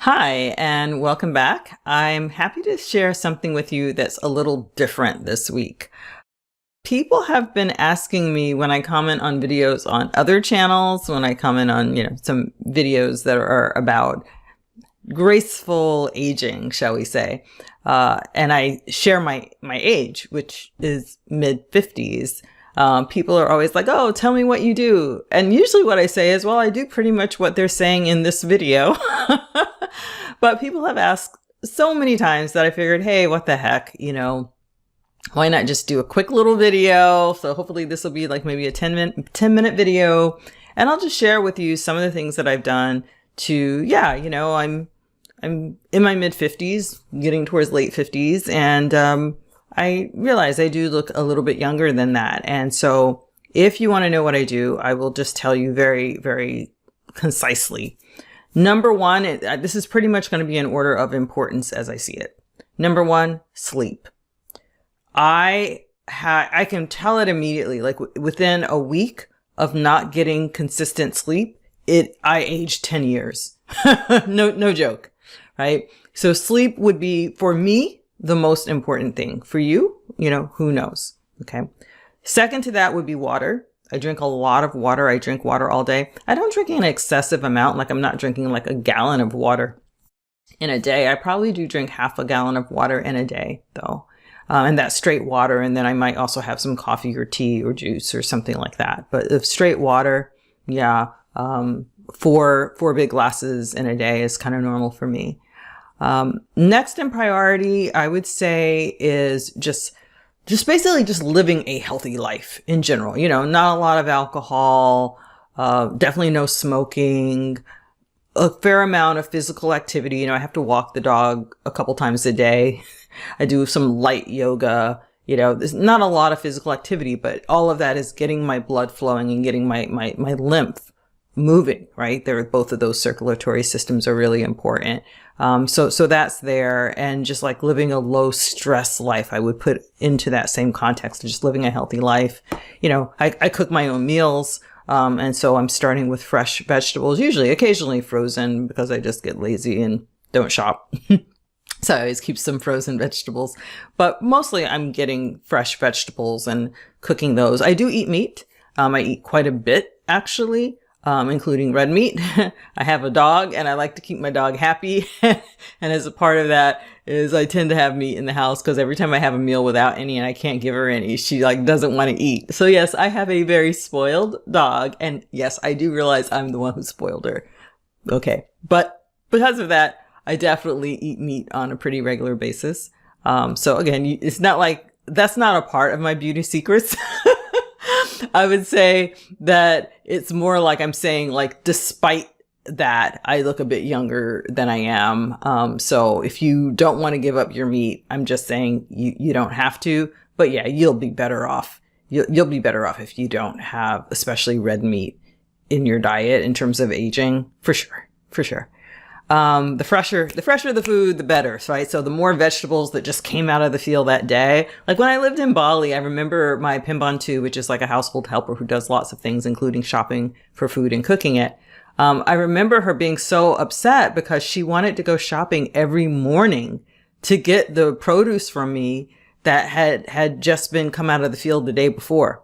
Hi, and welcome back. I'm happy to share something with you that's a little different this week. People have been asking me when I comment on videos on other channels, when I comment on, some videos that are about graceful aging, shall we say. And I share my age, which is mid-50s. People are always like, oh, tell me what you do. And usually what I say is, well, I do pretty much what they're saying in this video. But people have asked so many times that I figured, hey, what the heck, why not just do a quick little video? So hopefully this will be like maybe a 10-minute video. And I'll just share with you some of the things that I've done to, I'm in my mid-50s, getting towards late 50s. And I realize I do look a little bit younger than that. And so if you want to know what I do, I will just tell you very, very concisely. Number one, this is pretty much going to be in order of importance as I see it. Number one, sleep. I can tell it immediately, like within a week of not getting consistent sleep, I aged 10 years. No joke, right? So sleep would be, for me, the most important thing. For you, who knows? Okay. Second to that would be water. I drink a lot of water. I drink water all day. I don't drink an excessive amount. Like I'm not drinking like a gallon of water in a day. I probably do drink half a gallon of water in a day though. And that's straight water. And then I might also have some coffee or tea or juice or something like that. But if straight water, yeah, four big glasses in a day is kind of normal for me. Next in priority, I would say is just basically just living a healthy life in general, not a lot of alcohol, definitely no smoking, a fair amount of physical activity. I have to walk the dog a couple times a day. I do some light yoga, there's not a lot of physical activity, but all of that is getting my blood flowing and getting my lymph moving, right? Both of those circulatory systems are really important. So that's there. And just like living a low stress life, I would put into that same context of just living a healthy life. I cook my own meals. And so I'm starting with fresh vegetables, usually occasionally frozen because I just get lazy and don't shop. So I always keep some frozen vegetables, but mostly I'm getting fresh vegetables and cooking those. I do eat meat. I eat quite a bit actually. Including red meat. I have a dog and I like to keep my dog happy. And as a part of that is I tend to have meat in the house because every time I have a meal without any and I can't give her any, she doesn't want to eat. So yes, I have a very spoiled dog. And yes, I do realize I'm the one who spoiled her. Okay. But because of that, I definitely eat meat on a pretty regular basis. So again, it's not like that's not a part of my beauty secrets. I would say that it's more like I'm saying, like, despite that, I look a bit younger than I am. So if you don't want to give up your meat, I'm just saying you don't have to. But yeah, you'll be better off. You'll be better off if you don't have, especially red meat in your diet in terms of aging, for sure, for sure. The fresher the food, the better, right? So the more vegetables that just came out of the field that day. Like when I lived in Bali, I remember my Pimbantu, which is like a household helper who does lots of things, including shopping for food and cooking it. I remember her being so upset because she wanted to go shopping every morning to get the produce from me that had just been come out of the field the day before.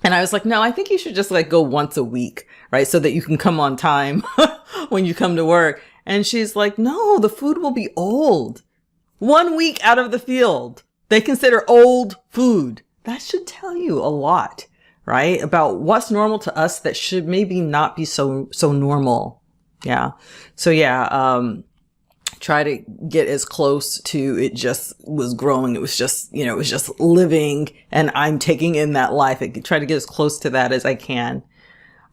And I was like, no, I think you should just like go once a week, right? So that you can come on time when you come to work. And she's like, no, the food will be old. 1 week out of the field. They consider old food. That should tell you a lot, right? About what's normal to us that should maybe not be so normal. Yeah. So yeah, try to get as close to it just was growing. It was just, it was just living and I'm taking in that life. I try to get as close to that as I can,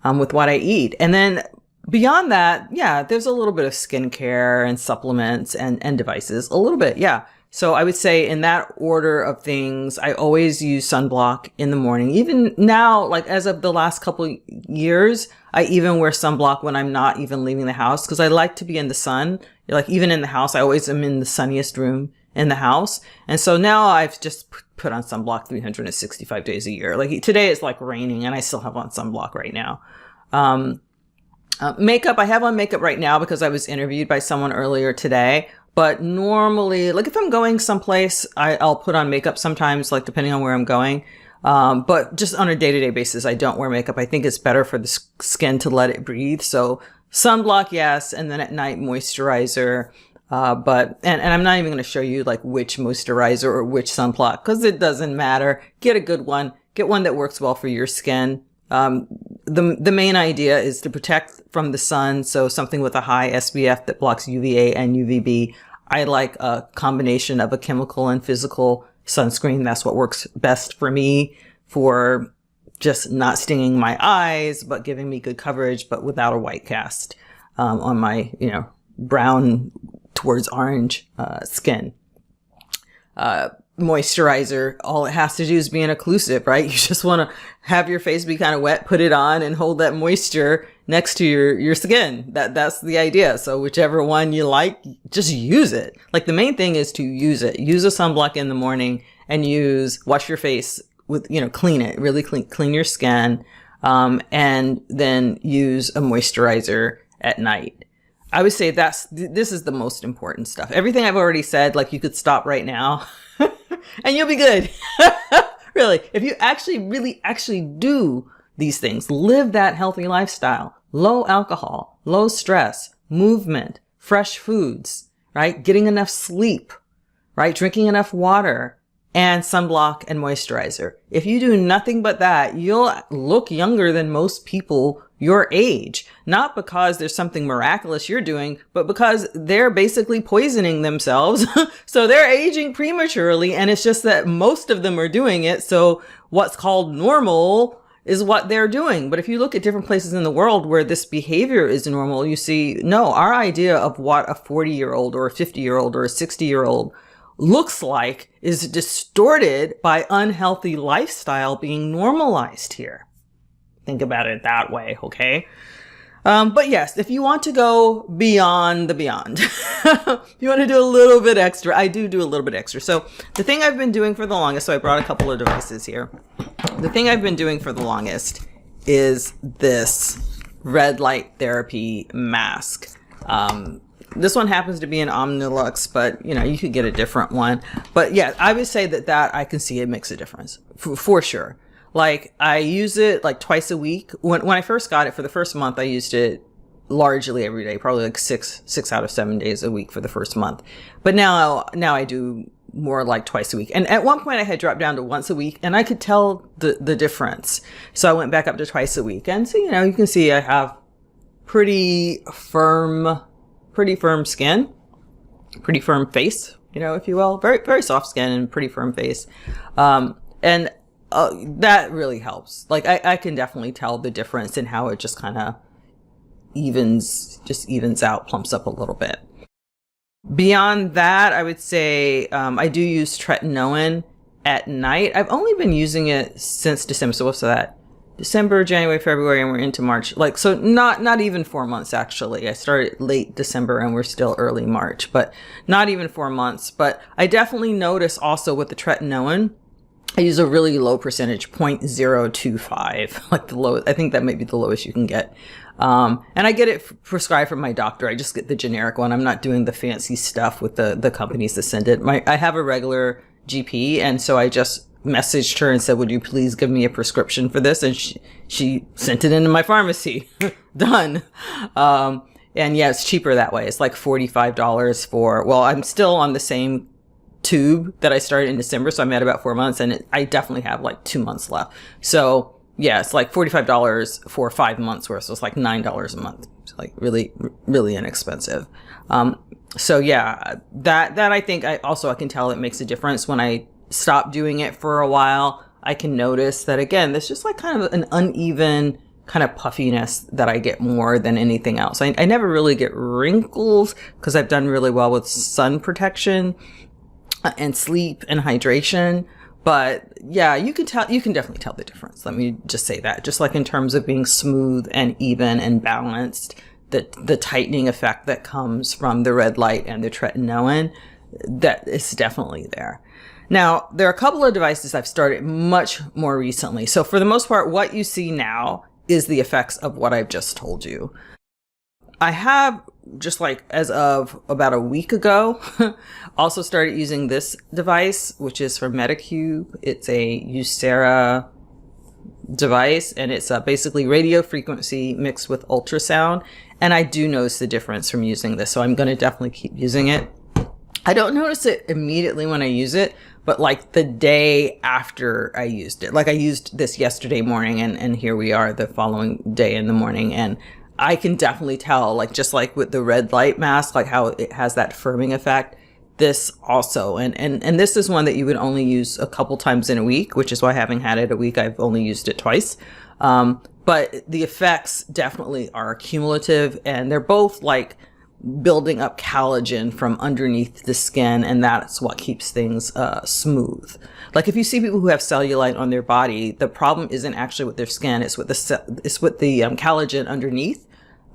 with what I eat. And then beyond that, yeah, there's a little bit of skincare and supplements and devices, a little bit. Yeah. So I would say in that order of things, I always use sunblock in the morning. Even now, like as of the last couple years, I even wear sunblock when I'm not even leaving the house because I like to be in the sun. Like even in the house, I always am in the sunniest room in the house. And so now I've just put on sunblock 365 days a year. Like today it's like raining and I still have on sunblock right now. Makeup, I have on makeup right now because I was interviewed by someone earlier today. But normally, like if I'm going someplace, I'll put on makeup sometimes, like depending on where I'm going. But just on a day-to-day basis, I don't wear makeup. I think it's better for the skin to let it breathe. So sunblock, yes. And then at night, moisturizer. And I'm not even going to show you like which moisturizer or which sunblock because it doesn't matter. Get a good one. Get one that works well for your skin. The main idea is to protect from the sun. So something with a high SPF that blocks UVA and UVB. I like a combination of a chemical and physical sunscreen. That's what works best for me for just not stinging my eyes, but giving me good coverage, but without a white cast, on my, brown towards orange, skin. Moisturizer, all it has to do is be an occlusive, right? You just want to have your face be kind of wet, put it on and hold that moisture next to your skin. That's the idea. So whichever one you like, just use it. Like the main thing is to use it. Use a sunblock in the morning and wash your face with, clean it, really clean your skin. And then use a moisturizer at night. I would say this is the most important stuff. Everything I've already said, like you could stop right now and you'll be good. Really. If you actually do these things, live that healthy lifestyle, low alcohol, low stress, movement, fresh foods, right? Getting enough sleep, right? Drinking enough water and sunblock and moisturizer. If you do nothing but that, you'll look younger than most people your age, not because there's something miraculous you're doing, but because they're basically poisoning themselves. So they're aging prematurely. And it's just that most of them are doing it. So what's called normal is what they're doing. But if you look at different places in the world where this behavior is normal, you see, no, our idea of what a 40-year-old or a 50-year-old or a 60-year-old looks like is distorted by unhealthy lifestyle being normalized here. Think about it that way, okay? But yes, if you want to go beyond the beyond, if you want to do a little bit extra, I do a little bit extra. So the thing I've been doing for the longest, so I brought a couple of devices here. The thing I've been doing for the longest is this red light therapy mask. This one happens to be an Omnilux, but you could get a different one. But yeah, I would say that I can see it makes a difference for sure. Like I use it like twice a week. When I first got it for the first month, I used it largely every day, probably like six out of 7 days a week for the first month. But now I do more like twice a week. And at one point I had dropped down to once a week and I could tell the difference. So I went back up to twice a week. And so, you can see I have pretty firm skin, pretty firm face, if you will, very, very soft skin and pretty firm face. That really helps. Like I can definitely tell the difference in how it just kind of evens out, plumps up a little bit. Beyond that, I would say I do use tretinoin at night. I've only been using it since December. So what's that? December, January, February, and we're into March. So not even 4 months, actually. I started late December and we're still early March, but not even 4 months. But I definitely notice also with the tretinoin, I use a really low percentage, 0.025, like the lowest. I think that might be the lowest you can get. And I get it prescribed from my doctor. I just get the generic one. I'm not doing the fancy stuff with the companies that send it. I have a regular GP, and so I just messaged her and said, would you please give me a prescription for this? And she sent it into my pharmacy. Done. And yeah, it's cheaper that way. It's like $45 I'm still on the same tube that I started in December. So I'm at about 4 months and I definitely have like 2 months left. So yeah, it's like $45 for 5 months worth. So it's like $9 a month. It's like really, really inexpensive. So yeah, that I think I can tell it makes a difference when I stop doing it for a while. I can notice that again, there's just like kind of an uneven kind of puffiness that I get more than anything else. I never really get wrinkles because I've done really well with sun protection and sleep and hydration. But yeah, you can definitely tell the difference. Let me just say that. Just like in terms of being smooth and even and balanced, the tightening effect that comes from the red light and the tretinoin, that is definitely there. Now, there are a couple of devices I've started much more recently. So for the most part, what you see now is the effects of what I've just told you. I have, just like as of about a week ago, also started using this device, which is from Medicube. It's a Eucera device, and it's basically radio frequency mixed with ultrasound. And I do notice the difference from using this, so I'm going to definitely keep using it. I don't notice it immediately when I use it, but like the day after I used it. Like I used this yesterday morning, and here we are the following day in the morning, and I can definitely tell, like just like with the red light mask, like how it has that firming effect. This also, and this is one that you would only use a couple times in a week, which is why, having had it a week, I've only used it twice. But the effects definitely are cumulative, and they're both like building up collagen from underneath the skin, and that's what keeps things smooth. Like if you see people who have cellulite on their body, the problem isn't actually with their skin; it's with the collagen underneath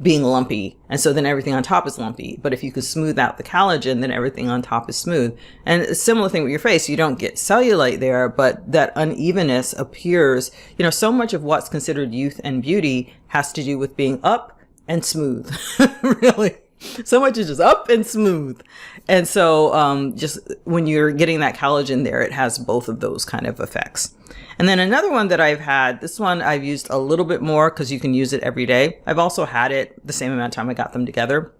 being lumpy, and so then everything on top is lumpy. But if you could smooth out the collagen, then everything on top is smooth. And a similar thing with your face, you don't get cellulite there, but that unevenness appears. You know, so much of what's considered youth and beauty has to do with being up and smooth. Really, so much is just up and smooth. And so just when you're getting that collagen there, it has both of those kind of effects. And then another one that I've had, this one I've used a little bit more because you can use it every day. I've also had it the same amount of time I got them together,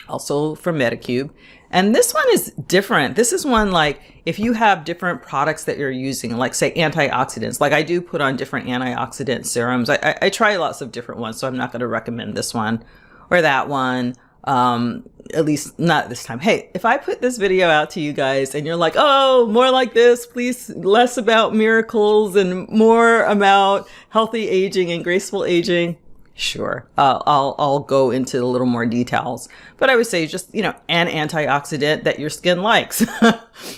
also from Medicube. And this one is different. This is one like if you have different products that you're using, like say antioxidants, like I do put on different antioxidant serums. I try lots of different ones, so I'm not going to recommend this one or that one. At least not this time. Hey, if I put this video out to you guys and you're like, oh, more like this, please, less about miracles and more about healthy aging and graceful aging, sure, I'll go into a little more details. But I would say just, you know, an antioxidant that your skin likes.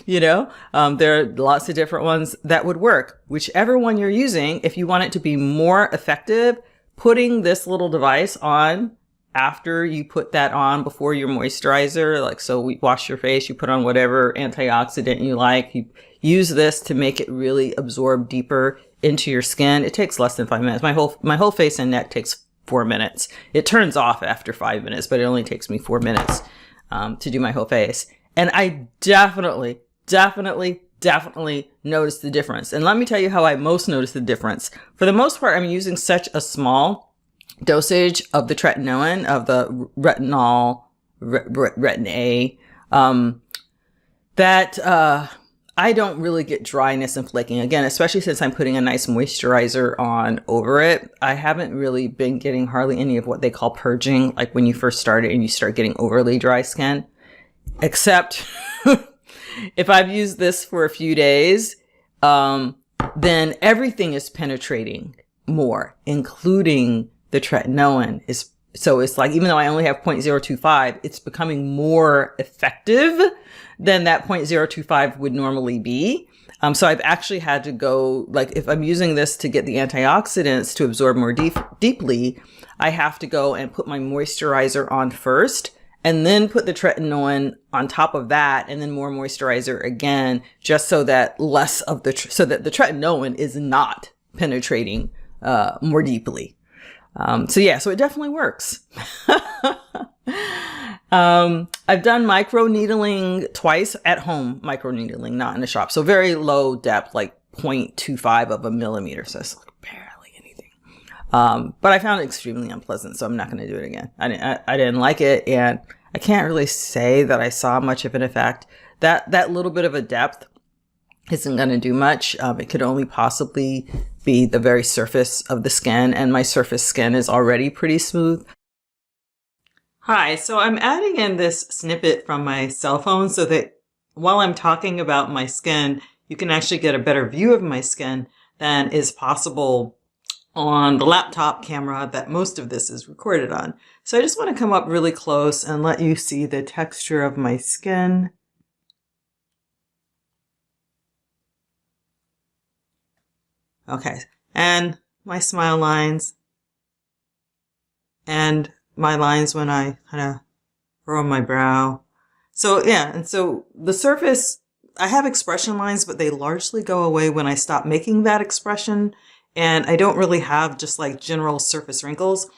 You know, there are lots of different ones that would work. Whichever one you're using, if you want it to be more effective, putting this little device on after you put that on before your moisturizer, like so we wash your face, you put on whatever antioxidant you like, you use this to make it really absorb deeper into your skin. It takes less than 5 minutes. My whole face and neck takes 4 minutes. It turns off after 5 minutes, but it only takes me 4 minutes to do my whole face. And I definitely notice the difference. And let me tell you how I most notice the difference. For the most part, I'm using such a small dosage of the tretinoin, of the retinol, retin A, that I don't really get dryness and flaking. Again, especially since I'm putting a nice moisturizer on over it, I haven't really been getting hardly any of what they call purging, like when you first start it and you start getting overly dry skin. Except if I've used this for a few days, then everything is penetrating more, including the tretinoin. So it's like, even though I only have 0.025, it's becoming more effective than that 0.025 would normally be. So I've actually had to go, like if I'm using this to get the antioxidants to absorb more deeply, I have to go and put my moisturizer on first and then put the tretinoin on top of that, and then more moisturizer again, just so that less of the, so that the tretinoin is not penetrating more deeply. So yeah, so it definitely works. I've done micro needling twice at home, micro needling, not in the shop. So very low depth, like 0.25 of a millimeter. So it's like barely anything. But I found it extremely unpleasant, so I'm not going to do it again. I didn't like it, and I can't really say that I saw much of an effect. That little bit of a depth isn't going to do much. It could only possibly be the very surface of the skin, and my surface skin is already pretty smooth. Hi, so I'm adding in this snippet from my cell phone so that while I'm talking about my skin, you can actually get a better view of my skin than is possible on the laptop camera that most of this is recorded on. So I just want to come up really close and let you see the texture of my skin. Okay, and my smile lines, and my lines when I kind of furrow my brow. So yeah, and so the surface, I have expression lines, but they largely go away when I stop making that expression, and I don't really have just like general surface wrinkles.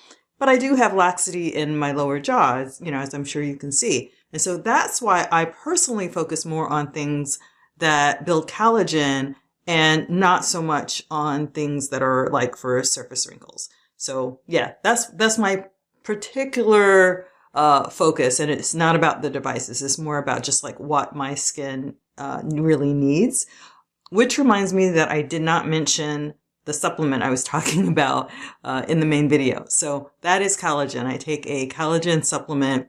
but I do have laxity in my lower jaw, as I'm sure you can see. And so that's why I personally focus more on things that build collagen and not so much on things that are like for surface wrinkles. So yeah, that's my particular focus, and it's not about the devices. It's more about just like what my skin really needs. Which reminds me that I did not mention the supplement I was talking about in the main video. So that is collagen. I take a collagen supplement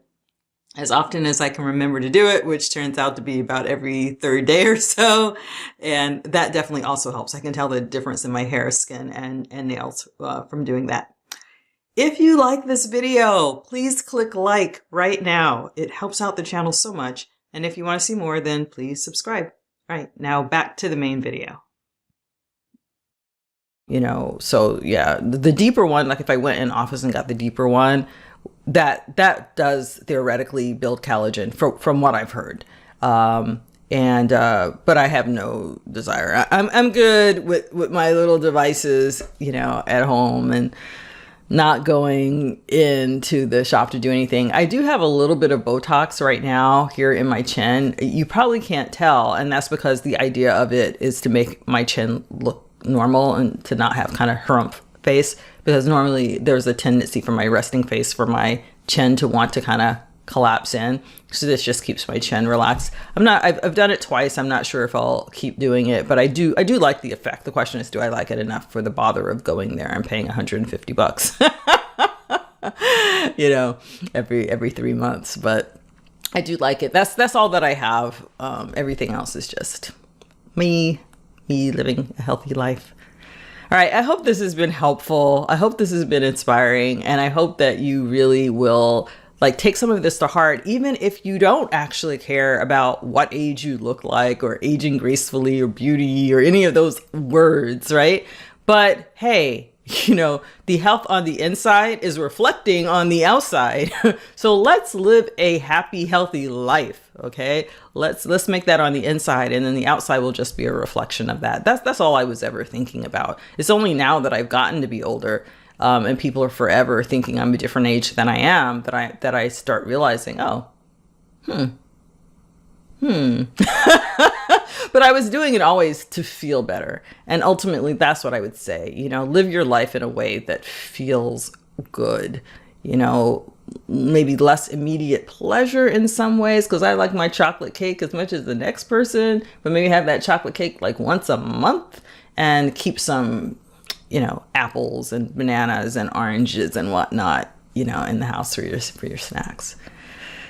as often as I can remember to do it, which turns out to be about every third day or so. And that definitely also helps. I can tell the difference in my hair, skin, and nails from doing that. If you like this video, please click like right now. It helps out the channel so much. And if you want to see more, then please subscribe. All right, now back to the main video. So yeah, the deeper one, like if I went in office and got the deeper one, that does theoretically build collagen from what I've heard. But I have no desire. I'm good with my little devices, at home and not going into the shop to do anything. I do have a little bit of Botox right now here in my chin. You probably can't tell, and that's because the idea of it is to make my chin look normal and to not have kind of humph face, because normally there's a tendency for my resting face for my chin to want to kind of collapse in. So this just keeps my chin relaxed. I've done it twice. I'm not sure if I'll keep doing it, but I do like the effect. The question is, do I like it enough for the bother of going there and paying $150 every 3 months? But I do like it. That's all that I have. Everything else is just me living a healthy life. All right. I hope this has been helpful. I hope this has been inspiring, and I hope that you really will take some of this to heart, even if you don't actually care about what age you look like or aging gracefully or beauty or any of those words, right? But hey, the health on the inside is reflecting on the outside. So let's live a happy, healthy life. Okay. Let's make that on the inside, and then the outside will just be a reflection of that. That's all I was ever thinking about. It's only now that I've gotten to be older, and people are forever thinking I'm a different age than I am, that I start realizing, but I was doing it always to feel better. And ultimately, that's what I would say, live your life in a way that feels good, maybe less immediate pleasure in some ways, because I like my chocolate cake as much as the next person, but maybe have that chocolate cake like once a month and keep some apples and bananas and oranges and whatnot, in the house for your snacks.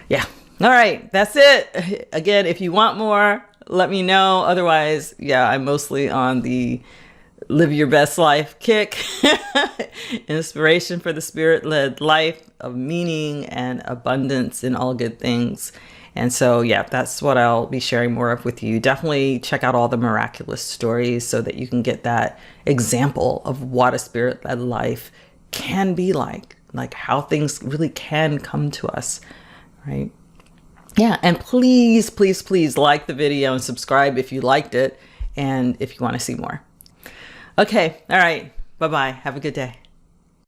Yeah. All right. That's it. Again, if you want more, let me know. Otherwise, yeah, I'm mostly on the live your best life kick. Inspiration for the spirit-led life of meaning and abundance in all good things. And so, yeah, that's what I'll be sharing more of with you. Definitely check out all the miraculous stories so that you can get that example of what a spirit-led life can be like how things really can come to us, right? Yeah, and please, please, please like the video and subscribe if you liked it and if you want to see more. Okay, all right, bye-bye. Have a good day.